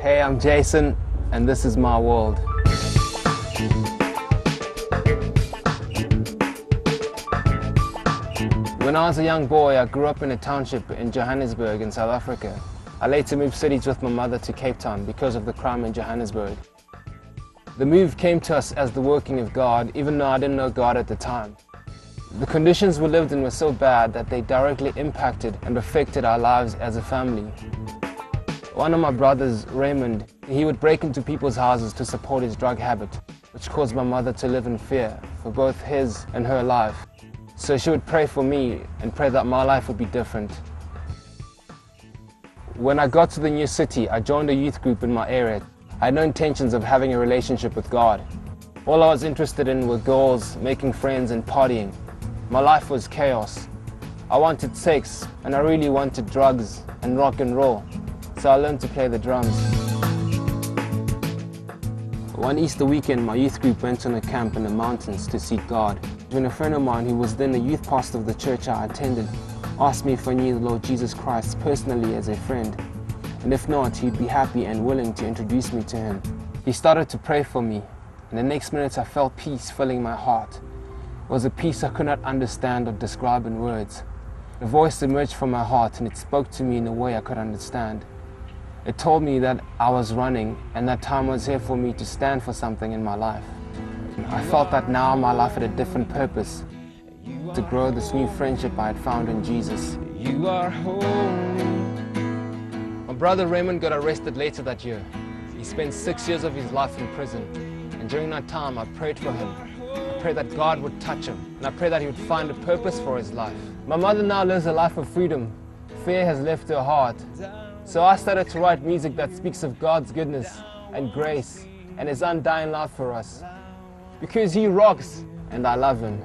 Hey, I'm Jason, and this is my world. When I was a young boy, I grew up in a township in Johannesburg in South Africa. I later moved cities with my mother to Cape Town because of the crime in Johannesburg. The move came to us as the working of God, even though I didn't know God at the time. The conditions we lived in were so bad that they directly impacted and affected our lives as a family. One of my brothers, Raymond, he would break into people's houses to support his drug habit, which caused my mother to live in fear for both his and her life. So she would pray for me and pray that my life would be different. When I got to the new city, I joined a youth group in my area. I had no intentions of having a relationship with God. All I was interested in were girls, making friends and partying. My life was chaos. I wanted sex and I really wanted drugs and rock and roll. So I learned to play the drums. One Easter weekend, my youth group went on a camp in the mountains to seek God. When a friend of mine, who was then the youth pastor of the church I attended, asked me if I knew the Lord Jesus Christ personally as a friend, and if not, he'd be happy and willing to introduce me to him. He started to pray for me, and the next minute I felt peace filling my heart. It was a peace I could not understand or describe in words. A voice emerged from my heart and it spoke to me in a way I could understand. It told me that I was running and that time was here for me to stand for something in my life. I felt that now my life had a different purpose, to grow this new friendship I had found in Jesus. You are holy. My brother Raymond got arrested later that year. He spent 6 years of his life in prison, and during that time I prayed for him. I prayed that God would touch him, and I prayed that he would find a purpose for his life. My mother now lives a life of freedom. Fear has left her heart. So I started to write music that speaks of God's goodness and grace and his undying love for us. Because he rocks and I love him.